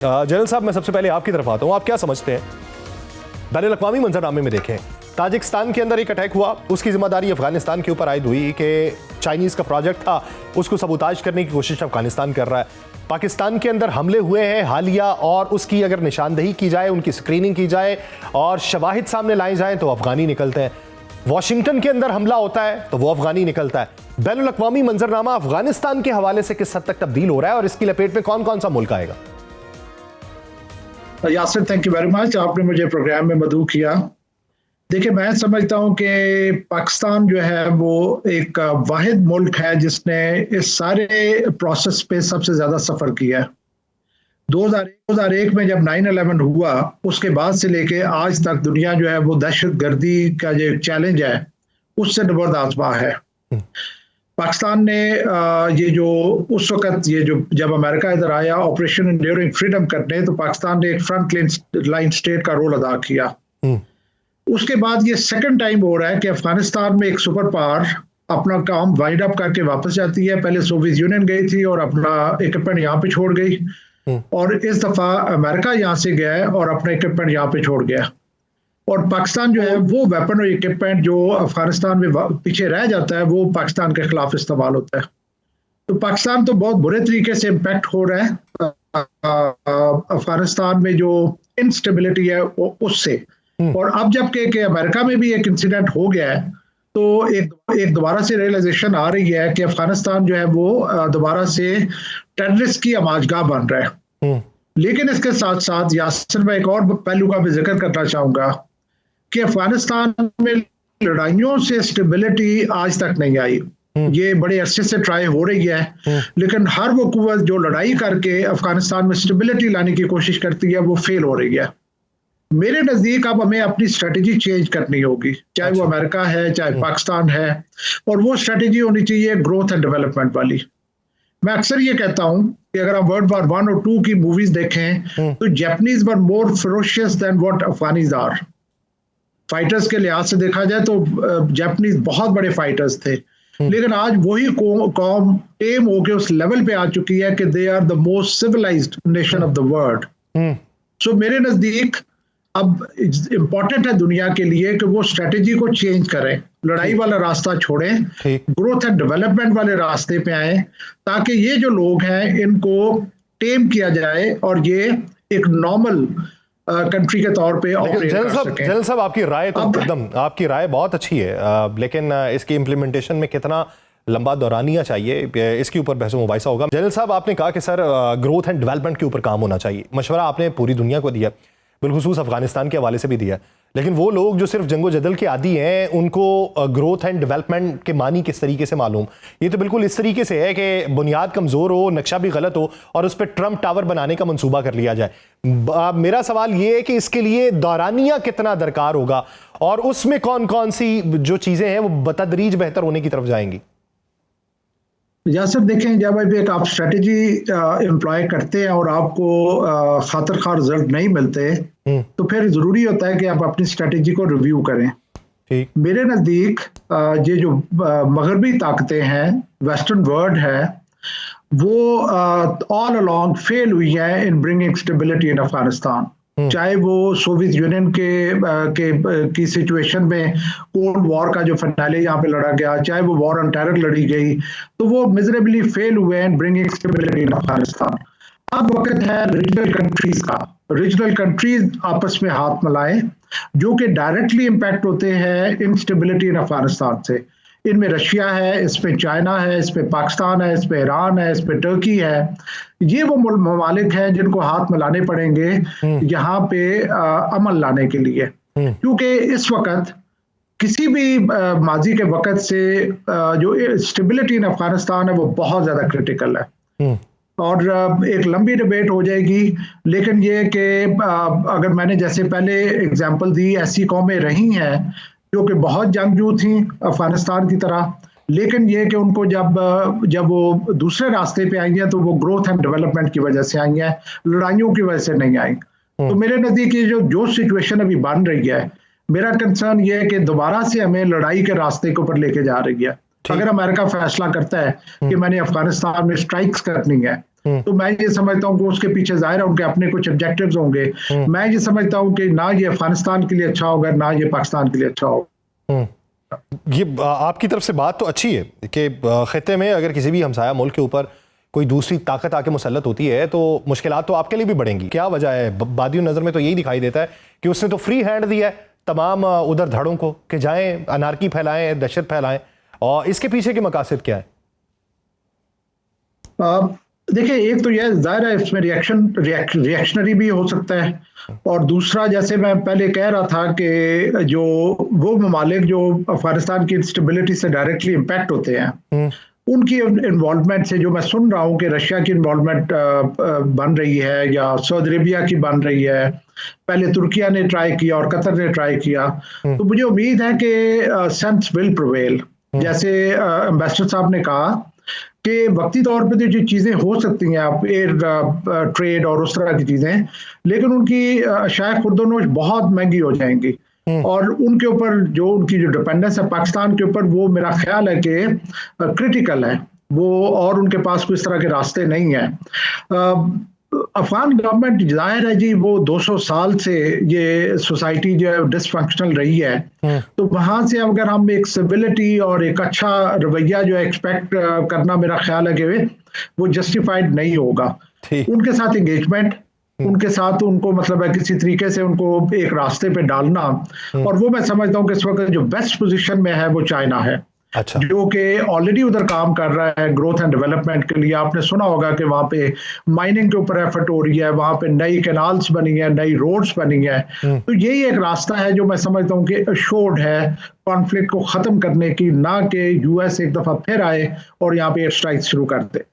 General साहब, मैं सबसे पहले आपकी तरफ आता हूं। आप क्या समझते हैं, बैनुल-अक़वामी मंजरनामे में देखें, ताजिकिस्तान के अंदर एक अटैक हुआ, उसकी जिम्मेदारी अफगानिस्तान के ऊपर आयद हुई कि चाइनीज का प्रोजेक्ट था, उसको सबूताज करने की कोशिश अफगानिस्तान कर रहा है। पाकिस्तान के अंदर हमले हुए हैं हालिया, और उसकी अगर निशानदही की जाए, उनकी स्क्रीनिंग की जाए और शवाहिद सामने लाए जाएं तो अफगानी निकलते हैं। वॉशिंगटन के अंदर हमला होता है तो वो अफगानी निकलता है। बैनुल-अक़वामी मंजरनामा अफगानिस्तान के हवाले से किस हद तक तब्दील हो रहा है और इसकी लपेट में कौन कौन सा मुल्क आएगा? Yasir, thank you very much, आपने मुझे प्रोग्राम में मदऊ किया। देखिए, मैं समझता हूं कि पाकिस्तान जो है वो एक वाहिद मुल्क है जिसने इस सारे प्रोसेस पे सबसे ज़्यादा सफ़र किया है। 2001 में जब 9/11 हुआ, उसके बाद से लेके आज तक दुनिया जो है वो दहशत गर्दी का जो चैलेंज है उससे नबर्दाश्त है। पाकिस्तान ने ये जो उस वक्त ये जो जब अमेरिका इधर आया ऑपरेशन एंड्यूरिंग फ्रीडम करने, तो पाकिस्तान ने एक फ्रंट लाइन स्टेट का रोल अदा किया। उसके बाद ये सेकंड टाइम हो रहा है कि अफगानिस्तान में एक सुपर पावर अपना काम वाइंड अप करके वापस जाती है। पहले सोवियत यूनियन गई थी और अपना इक्विपमेंट यहाँ पे छोड़ गई, और इस दफा अमेरिका यहाँ से गया है और अपना इक्विपमेंट यहाँ पे छोड़ गया। और पाकिस्तान जो है वो वेपन और इक्विपमेंट जो अफगानिस्तान में पीछे रह जाता है वो पाकिस्तान के खिलाफ इस्तेमाल होता है। तो पाकिस्तान तो बहुत बुरे तरीके से इम्पैक्ट हो रहा है अफगानिस्तान में जो इंस्टेबिलिटी है उससे। और अब जबकि अमेरिका में भी एक इंसिडेंट हो गया है, तो एक दोबारा से रियलाइजेशन आ रही है कि अफगानिस्तान जो है वो दोबारा से टेररिस्ट की आमाजगाह बन रहा है। लेकिन इसके साथ साथ यासिर, मैं एक और पहलू का भी जिक्र करना चाहूंगा कि अफगानिस्तान में लड़ाइयों से स्टेबिलिटी आज तक नहीं आई। ये बड़े अरसे से ट्राई हो रही है, लेकिन हर वो कुव्वत जो लड़ाई करके अफगानिस्तान में स्टेबिलिटी लाने की कोशिश करती है वो फेल हो रही है। मेरे नजदीक अब हमें अपनी स्ट्रेटेजी चेंज करनी होगी, चाहे वो अमेरिका है चाहे पाकिस्तान है, और वो स्ट्रेटेजी होनी चाहिए ग्रोथ एंड डेवलपमेंट वाली। मैं अक्सर ये कहता हूं कि अगर आप वर्ल्ड वॉर 1 और 2 की मूवीज देखें तो Japanese were more ferocious then what Afghanis are. Fighters के लिहाज से देखा जाए तो जापानीज बहुत बड़े फाइटर्स थे, लेकिन आज वही कौम टेम होके उस लेवल पे आ चुकी है कि they are the most civilized nation of the world. So मेरे नजदीक अब इम्पोर्टेंट है दुनिया के लिए कि वो स्ट्रेटेजी को चेंज करें, लड़ाई वाला रास्ता छोड़ें, ग्रोथ एंड डेवलपमेंट वाले रास्ते पे आए, ताकि ये जो लोग हैं इनको टेम किया जाए और ये एक नॉर्मल कंट्री के तौर पे ऑपरेट कर सकें। जनरल साहब, आपकी राय तो एकदम, आपकी राय बहुत अच्छी है, लेकिन इसकी इम्प्लीमेंटेशन में कितना लंबा दौरानिया चाहिए, इसके ऊपर बहस मुबाहिसा होगा। जनरल साहब, आपने कहा कि सर ग्रोथ एंड डेवलपमेंट के ऊपर काम होना चाहिए, मशवरा आपने पूरी दुनिया को दिया, बिलखुसूस अफगानिस्तान के हवाले से भी दिया, लेकिन वो लोग जो सिर्फ जंगो जदल के आदी हैं उनको ग्रोथ एंड डेवलपमेंट के मानी किस तरीके से मालूम? ये तो बिल्कुल इस तरीके से है कि बुनियाद कमज़ोर हो, नक्शा भी गलत हो और उस पर ट्रम्प टावर बनाने का मंसूबा कर लिया जाए। मेरा सवाल ये है कि इसके लिए दौरानिया कितना दरकार होगा और उसमें कौन कौन सी जो चीज़ें हैं वो बतदरीज बेहतर होने की तरफ जाएंगी? यासिर, देखें, जब एक आप स्ट्रेटेजी एम्प्लॉय करते हैं और आपको खातिर खा रिजल्ट नहीं मिलते तो फिर जरूरी होता है कि आप अपनी स्ट्रेटेजी को रिव्यू करें। मेरे नज़दीक ये जो मगरबी ताकतें हैं, वेस्टर्न वर्ल्ड है, वो ऑल अलोंग फेल हुई है in bringing stability in Afghanistan. चाहे वो सोवियत यूनियन की सिचुएशन में कोल्ड वॉर का जो फिनाले यहाँ पे लड़ा गया, चाहे वो वॉर ऑन टेरर लड़ी गई, तो वो मिजरेबली फेल हुए हैं ब्रिंगिंग स्टेबिलिटी इन अफगानिस्तान। अब वक्त है रीजनल कंट्रीज का, रीजनल कंट्रीज आपस में हाथ मिलाएं, जो कि डायरेक्टली इम्पैक्ट होते हैं इंस्टेबिलिटी इन अफगानिस्तान से। इनमें रशिया है, इसमें चाइना है, इसमें पाकिस्तान है, इसमें ईरान है, इसमें टर्की है। ये वो ममालिक हैं जिनको हाथ मिलाने पड़ेंगे यहाँ पे अमल लाने के लिए, क्योंकि इस वक्त किसी भी माजी के वक्त से जो स्टेबिलिटी इन अफगानिस्तान है वो बहुत ज्यादा क्रिटिकल है। और एक लंबी डिबेट हो जाएगी, लेकिन ये कि अगर मैंने जैसे पहले एग्जांपल दी, ऐसी कौमें रही हैं जो कि बहुत जंगजू थी अफगानिस्तान की तरह, लेकिन ये कि उनको जब वो दूसरे रास्ते पे आई हैं तो वो ग्रोथ एंड डेवलपमेंट की वजह से आई हैं, लड़ाइयों की वजह से नहीं आई। तो मेरे नज़दीक ये जो सिचुएशन अभी बन रही है, मेरा कंसर्न ये है कि दोबारा से हमें लड़ाई के रास्ते के ऊपर लेके जा रही है। अगर अमेरिका फैसला करता है कि मैंने अफगानिस्तान में स्ट्राइक्स करनी है, तो मैं ये समझता हूँ कि उसके पीछे जाहिर है उनके अपने कुछ ऑब्जेक्टिव्स होंगे। मैं ये समझता हूँ कि ना ये अफगानिस्तान के लिए अच्छा होगा, ना ये पाकिस्तान के लिए अच्छा होगा। ये आपकी तरफ से बात तो अच्छी है कि खिते में अगर किसी भी हमसाया मुल्क के ऊपर कोई दूसरी ताकत आके मुसल्लत होती है तो मुश्किलात तो आपके लिए भी बढ़ेंगी। क्या वजह है? बादियों नज़र में तो यही दिखाई देता है कि उसने तो फ्री हैंड दिया है तमाम उधर धड़ों को कि जाएं, अनारकी फैलाएं, दहशत फैलाएं, और इसके पीछे के मकासद क्या है? देखिए, एक तो यह जाहिर है इसमें रिएक्शनरी भी हो सकता है, और दूसरा जैसे मैं पहले कह रहा था कि जो वो ममालिक जो अफगानिस्तान की इंस्टेबिलिटी से डायरेक्टली इम्पैक्ट होते हैं, उनकी इन्वॉल्वमेंट से जो मैं सुन रहा हूँ कि रशिया की इन्वॉल्वमेंट बन रही है या सऊदी अरेबिया की बन रही है, पहले तुर्किया ने ट्राई किया और कतर ने ट्राई किया, तो मुझे उम्मीद है कि सेंस विल प्रिवेल। जैसे एम्बेसडर साहब ने कहा कि वक्ती तौर पे तो जो चीज़ें हो सकती हैं, आप एयर ट्रेड और उस तरह की चीज़ें, लेकिन उनकी शायद खुर्दोनोश बहुत महंगी हो जाएंगी, और उनके ऊपर जो उनकी जो डिपेंडेंस है पाकिस्तान के ऊपर, वो मेरा ख्याल है कि क्रिटिकल है वो, और उनके पास कोई इस तरह के रास्ते नहीं है। अफगान गवर्नमेंट जाहिर है जी, वो 200 साल से ये सोसाइटी जो है डिसफंक्शनल रही है, तो वहां से अगर हम एक सिविलिटी और एक अच्छा रवैया जो एक्सपेक्ट करना, मेरा ख्याल है कि वो जस्टिफाइड नहीं होगा। उनके साथ एंगेजमेंट, उनके साथ उनको मतलब है किसी तरीके से उनको एक रास्ते पे डालना, और वो मैं समझता हूँ कि इस वक्त जो बेस्ट पोजीशन में है वो चाइना है। अच्छा। जो कि ऑलरेडी उधर काम कर रहा है ग्रोथ एंड डेवलपमेंट के लिए। आपने सुना होगा कि वहां पे माइनिंग के ऊपर एफर्ट हो रही है, वहां पे नई कैनाल्स बनी है, नई रोड्स बनी है, तो यही एक रास्ता है जो मैं समझता हूँ कि अश्योर्ड है कॉन्फ्लिक्ट को खत्म करने की, ना कि यूएस एक दफा फिर आए और यहाँ पे एयर स्ट्राइक शुरू कर दे।